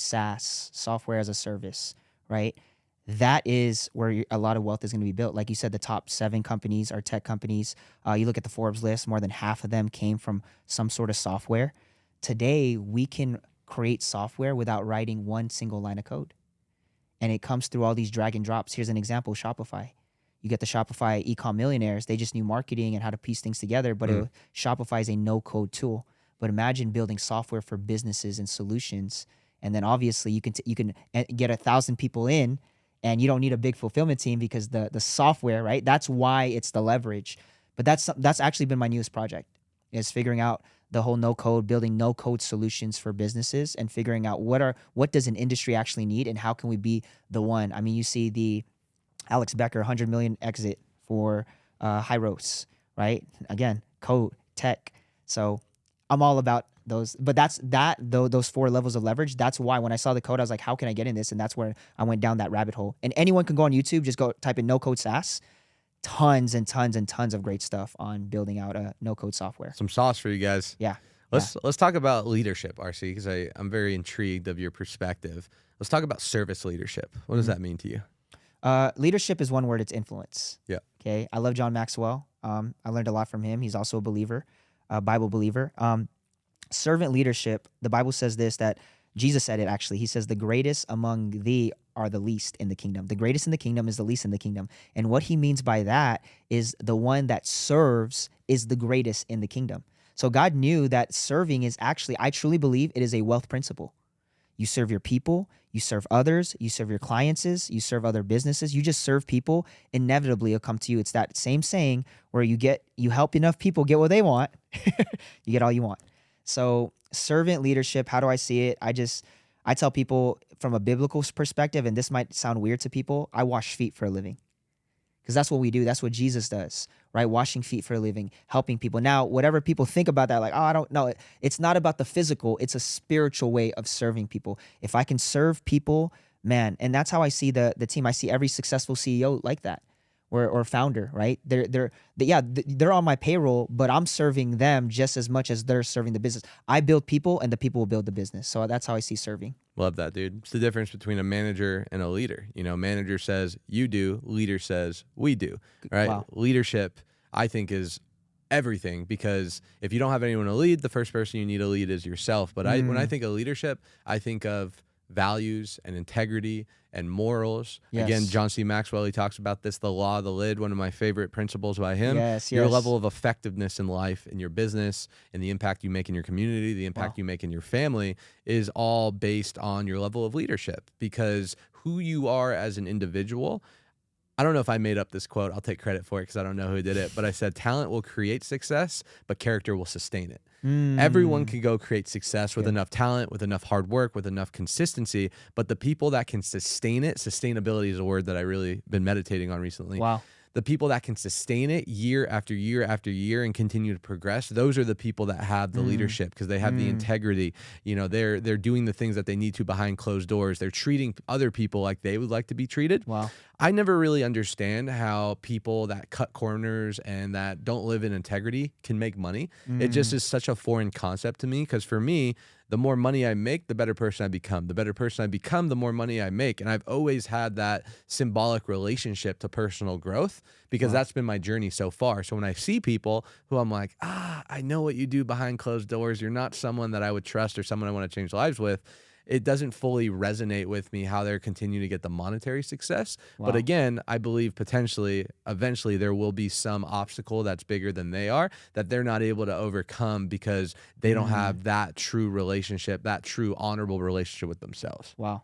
SaaS, software as a service, right? That is where a lot of wealth is going to be built. Like you said, the top 7 companies are tech companies. You look at the Forbes list, more than half of them came from some sort of software. Today, we can create software without writing one single line of code. And it comes through all these drag and drops. Here's an example, Shopify. You get the Shopify e-com millionaires. They just knew marketing and how to piece things together, but Shopify is a no-code tool. But imagine building software for businesses and solutions, and then obviously you can get 1,000 people in, and you don't need a big fulfillment team because the software, right? That's why it's the leverage. But that's actually been my newest project, is figuring out the whole no-code, building no-code solutions for businesses, and figuring out what does an industry actually need, and how can we be the one. I mean, you see the Alex Becker 100 million exit for Hyros, right? Again, code, tech. So I'm all about those. But those 4 levels of leverage. That's why when I saw the code, I was like, how can I get in this? And that's where I went down that rabbit hole. And anyone can go on YouTube, just go type in no code SaaS. Tons and tons and tons of great stuff on building out a no code software. Some sauce for you guys. Yeah. Yeah. Let's talk about leadership, RC, because I'm very intrigued of your perspective. Let's talk about service leadership. What does that mean to you? Leadership is one word. It's influence. Yeah. Okay. I love John Maxwell. I learned a lot from him. He's also a believer, a Bible believer. Servant leadership, the Bible says this, that Jesus said it actually. He says, the greatest among thee are the least in the kingdom. The greatest in the kingdom is the least in the kingdom. And what he means by that is the one that serves is the greatest in the kingdom. So God knew that serving is actually, I truly believe it is a wealth principle. You serve your people, you serve others, you serve your clients, you serve other businesses, you just serve people, inevitably it'll come to you. It's that same saying where you help enough people get what they want, you get all you want. So servant leadership, how do I see it? I tell people from a biblical perspective, and this might sound weird to people, I wash feet for a living. Because that's what we do. That's what Jesus does, right? Washing feet for a living, helping people. Now, whatever people think about that, like, oh, I don't know. It's not about the physical. It's a spiritual way of serving people. If I can serve people, man, and that's how I see the team. I see every successful CEO like that, or founder, right? They're on my payroll, but I'm serving them just as much as they're serving the business. I build people, and the people will build the business. So that's how I see serving. Love that, dude. It's the difference between a manager and a leader. Manager says you do, leader says we do, right? Wow. Leadership, I think, is everything, because if you don't have anyone to lead, the first person you need to lead is yourself. But when I think of leadership, I think of values and integrity and morals. Yes. Again, John C. Maxwell, he talks about this, the law of the lid, one of my favorite principles by him. Yes, your yes. level of effectiveness in life, in your business, and the impact you make in your community, the impact you make in your family is all based on your level of leadership, because who you are as an individual. I don't know if I made up this quote. I'll take credit for it because I don't know who did it, but I said talent will create success, but character will sustain it. Everyone can go create success with enough talent, with enough hard work, with enough consistency, but the people that can sustain it, sustainability is a word that I really been meditating on recently. Wow. The people that can sustain it year after year after year and continue to progress, those are the people that have the leadership, because they have the integrity. They're doing the things that they need to behind closed doors. They're treating other people like they would like to be treated. Wow. I never really understand how people that cut corners and that don't live in integrity can make money. It just is such a foreign concept to me, because for me, the more money I make, the better person I become. The better person I become, the more money I make. And I've always had that symbolic relationship to personal growth, because that's been my journey so far. So when I see people who I'm like, I know what you do behind closed doors, you're not someone that I would trust or someone I want to change lives with, it doesn't fully resonate with me how they're continuing to get the monetary success. Wow. But again, I believe potentially, eventually, there will be some obstacle that's bigger than they are, that they're not able to overcome, because they don't have that true relationship, that true honorable relationship with themselves. Wow.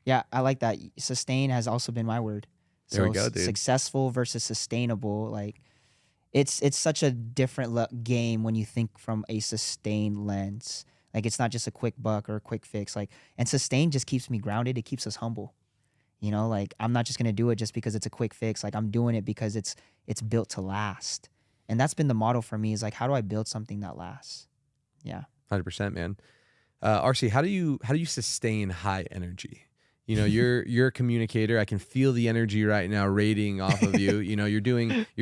Yeah, I like that. Sustain has also been my word. So There we go, dude. Successful versus sustainable, like it's such a different game when you think from a sustained lens. Like, it's not just a quick buck or a quick fix. And sustain just keeps me grounded. It keeps us humble. I'm not just gonna do it just because it's a quick fix. Like, I'm doing it because it's built to last. And that's been the motto for me, is like, how do I build something that lasts? Yeah. 100%, man. RC, how do you sustain high energy? You're a communicator. I can feel the energy right now radiating off of you. You're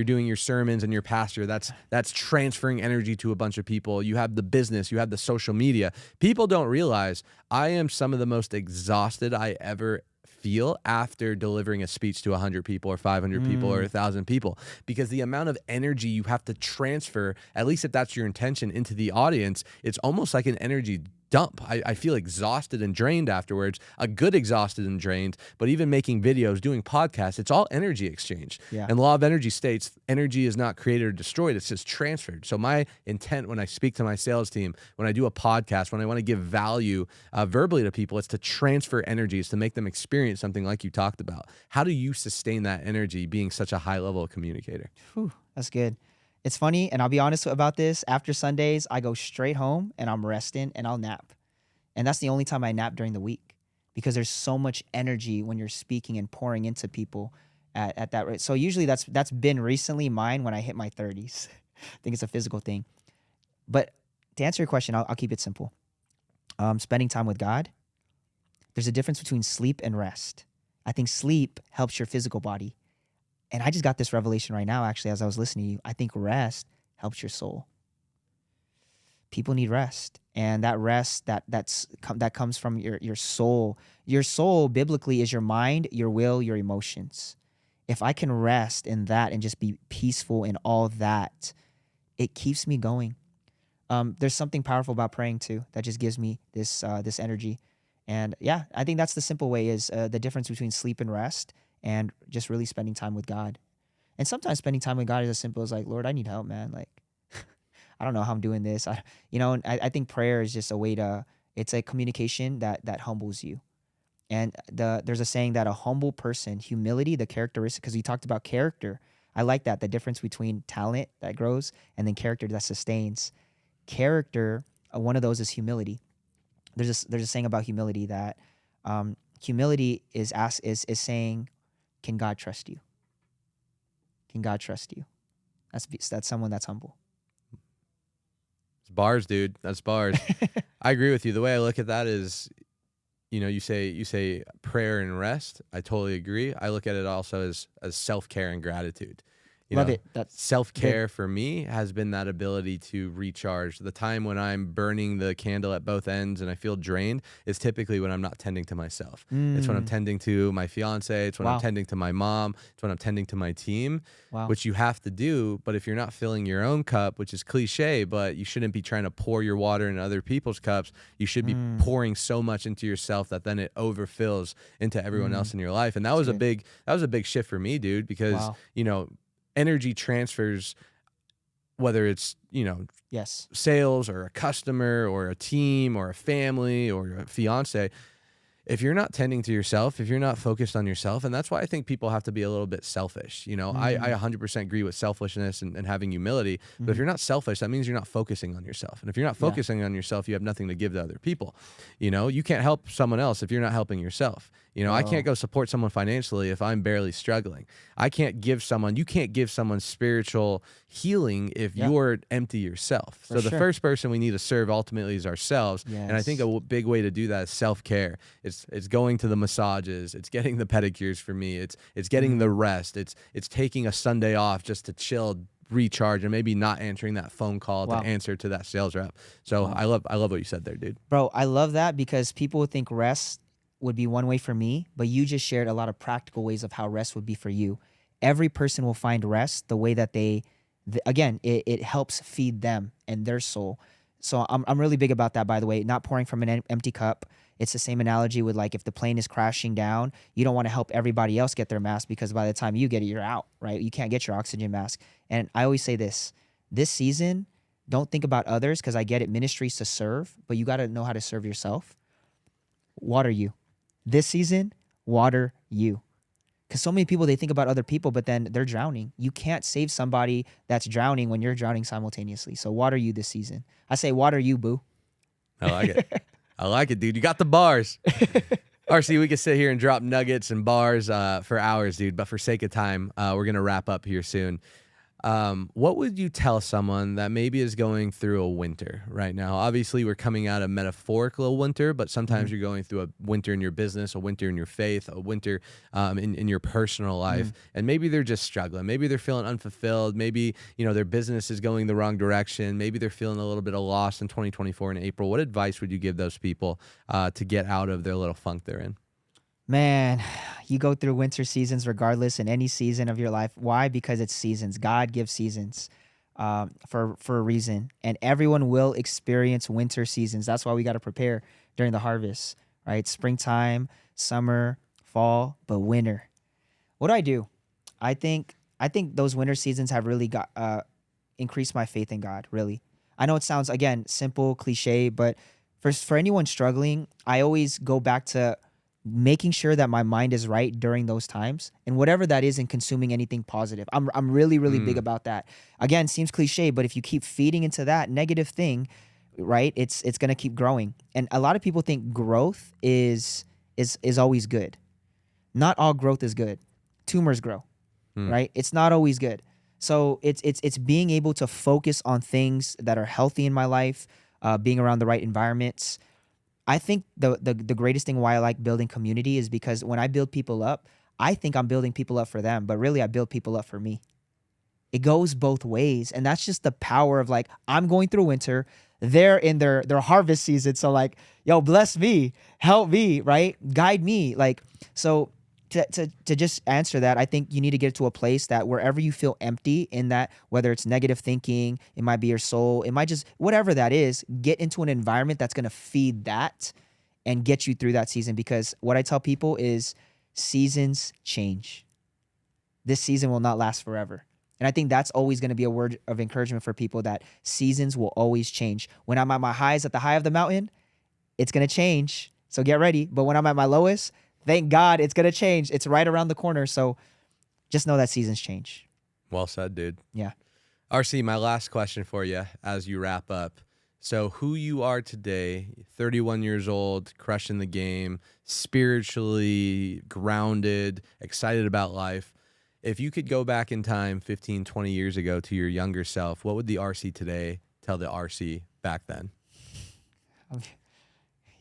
doing your sermons and your pastor. That's transferring energy to a bunch of people. You have the business, you have the social media. People don't realize I am some of the most exhausted I ever feel after delivering a speech to 100 people or 500 people or 1,000 people, because the amount of energy you have to transfer, at least if that's your intention, into the audience, it's almost like an energy dump. I feel exhausted and drained afterwards, a good exhausted and drained, but even making videos, doing podcasts, it's all energy exchange. Yeah. And law of energy states energy is not created or destroyed, it's just transferred. So my intent when I speak to my sales team, when I do a podcast, when I want to give value verbally to people, it's to transfer energy, it's to make them experience something like you talked about. How do you sustain that energy being such a high level communicator? Whew, that's good. It's funny, and I'll be honest about this. After Sundays, I go straight home and I'm resting and I'll nap. And that's the only time I nap during the week, because there's so much energy when you're speaking and pouring into people at that rate. So usually that's been recently mine when I hit my 30s. I think it's a physical thing. But to answer your question, I'll keep it simple. Spending time with God. There's a difference between sleep and rest. I think sleep helps your physical body. And I just got this revelation right now, actually, as I was listening to you. I think rest helps your soul. people need rest, and that rest that comes from your soul. Your soul biblically is your mind, your will, your emotions. If I can rest in that and just be peaceful in all that, it keeps me going. There's something powerful about praying too that just gives me this energy. And yeah, I think that's the simple way is the difference between sleep and rest and just really spending time with God. And sometimes spending time with God is as simple as like, Lord, I need help, man. Like, I don't know how I'm doing this. And I think prayer is just a way it's a communication that humbles you. And there's a saying that a humble person, humility, the characteristic, because we talked about character. I like that, the difference between talent that grows and then character that sustains. Character, one of those is humility. There's a saying about humility that humility is saying, can God trust you? Can God trust you? That's someone that's humble. It's bars, dude. That's bars. I agree with you. The way I look at that is, you say prayer and rest. I totally agree. I look at it also as self-care and gratitude. Love it. That's self-care for me has been that ability to recharge. The time when I'm burning the candle at both ends and I feel drained is typically when I'm not tending to myself. It's when I'm tending to my fiance. It's when I'm tending to my mom. It's when I'm tending to my team, which you have to do. But if you're not filling your own cup, which is cliche, but you shouldn't be trying to pour your water in other people's cups. You should be pouring so much into yourself that then it overfills into everyone else in your life. And that was a big shift for me, dude, because, energy transfers, whether it's, yes, sales or a customer or a team or a family or a fiance. If you're not tending to yourself, if you're not focused on yourself, and that's why I think people have to be a little bit selfish. I 100% agree with selfishness and having humility. But if you're not selfish, that means you're not focusing on yourself. And if you're not focusing on yourself, you have nothing to give to other people. You can't help someone else if you're not helping yourself. I can't go support someone financially if I'm barely struggling. You can't give someone spiritual healing if you're empty yourself. So the first person we need to serve ultimately is ourselves. Yes. And I think a big way to do that is self-care. It's going to the massages. It's getting the pedicures for me. It's getting the rest. It's taking a Sunday off just to chill, recharge, and maybe not answering that phone call to answer to that sales rep. So I love what you said there, dude. Bro, I love that because people would think rest would be one way for me, but you just shared a lot of practical ways of how rest would be for you. Every person will find rest the way that it helps feed them and their soul. So I'm really big about that, by the way, not pouring from an empty cup. It's the same analogy with like if the plane is crashing down, you don't want to help everybody else get their mask because by the time you get it, you're out, right? You can't get your oxygen mask. And I always say this season, don't think about others because I get it, ministries to serve, but you got to know how to serve yourself. Water you. This season, water you. Because so many people, they think about other people, but then they're drowning. You can't save somebody that's drowning when you're drowning simultaneously. So water you this season. I say water you, boo. I like it. I like it, dude. You got the bars. RC, we could sit here and drop nuggets and bars for hours, dude. But for sake of time, we're going to wrap up here soon. What would you tell someone that maybe is going through a winter right now? Obviously, we're coming out of metaphorical winter, but sometimes you're going through a winter in your business, a winter in your faith, a winter in your personal life. And maybe they're just struggling. Maybe they're feeling unfulfilled. Maybe, their business is going the wrong direction. Maybe they're feeling a little bit of loss in 2024 in April. What advice would you give those people to get out of their little funk they're in? Man, you go through winter seasons regardless in any season of your life. Why? Because it's seasons. God gives seasons for a reason. And everyone will experience winter seasons. That's why we got to prepare during the harvest, right? Springtime, summer, fall, but winter. What do? I think those winter seasons have really got increased my faith in God, really. I know it sounds, again, simple, cliche, but for anyone struggling, I always go back to making sure that my mind is right during those times, and whatever that is in consuming anything positive. I'm really, really big about that. Again, seems cliche, but if you keep feeding into that negative thing, right, it's going to keep growing. And a lot of people think growth is always good. Not all growth is good. Tumors grow, right? It's not always good. So it's being able to focus on things that are healthy in my life, being around the right environments. I think the greatest thing why I like building community is because when I build people up, I think I'm building people up for them, but really I build people up for me. It goes both ways. And that's just the power of like, I'm going through winter. they're in their harvest season. So like, yo, bless me, help me, right? Guide me. Like, so to just answer that, I think you need to get to a place that wherever you feel empty in that, whether it's negative thinking, it might be your soul, it might just, whatever that is, get into an environment that's going to feed that and get you through that season. Because what I tell people is seasons change. This season will not last forever. And I think that's always going to be a word of encouragement for people, that seasons will always change. When I'm at my highs at the high of the mountain, it's going to change. So get ready. But when I'm at my lowest, thank God it's going to change. It's right around the corner. So just know that seasons change. Well said, dude. Yeah. RC, my last question for you as you wrap up. So who you are today, 31 years old, crushing the game, spiritually grounded, excited about life. If you could go back in time 15, 20 years ago to your younger self, what would the RC today tell the RC back then?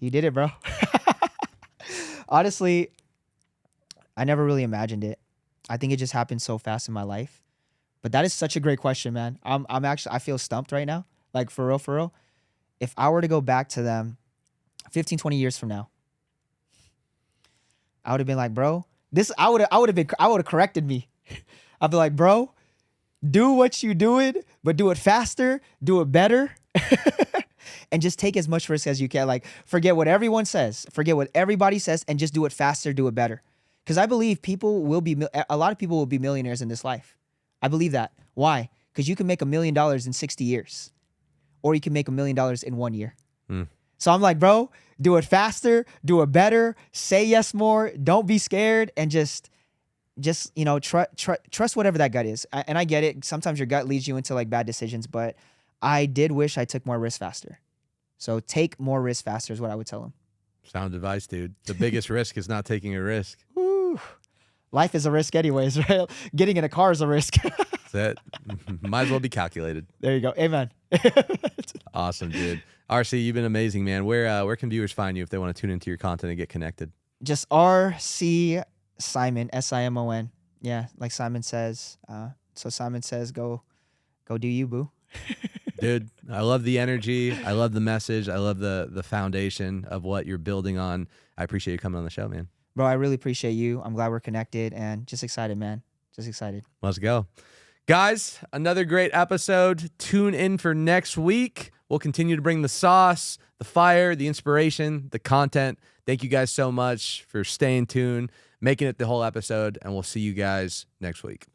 You did it, bro. Honestly, I never really imagined it. I think it just happened so fast in my life. But that is such a great question, man. I'm actually, I feel stumped right now. Like for real. If I were to go back to them 15, 20 years from now, I would have been like, bro, I would have corrected me. I'd be like, bro, do what you doing, but do it faster, do it better. And just take as much risk as you can. Like, forget what everyone says, forget what everybody says, and just do it faster, do it better. Because I believe a lot of people will be millionaires in this life. I believe that. Why? Because you can make $1 million in 60 years, or you can make $1 million in 1 year. So I'm like, bro, do it faster, do it better, say yes more, don't be scared, and just trust whatever that gut is. And I get it. Sometimes your gut leads you into like bad decisions, but I did wish I took more risks faster. So take more risks faster is what I would tell them. Sound advice, dude. The biggest risk is not taking a risk. Woo. Life is a risk anyways, right? Getting in a car is a risk. That's it. Might as well be calculated. There you go. Amen. Awesome, dude. RC, you've been amazing, man. Where can viewers find you if they want to tune into your content and get connected? Just RC Simon, Simon. Yeah, like Simon says. So Simon says, go do you, boo. Dude, I love the energy. I love the message. I love the foundation of what you're building on. I appreciate you coming on the show, man. Bro, I really appreciate you. I'm glad we're connected and just excited, man. Just excited. Let's go. Guys, another great episode. Tune in for next week. We'll continue to bring the sauce, the fire, the inspiration, the content. Thank you guys so much for staying tuned, making it the whole episode, and we'll see you guys next week.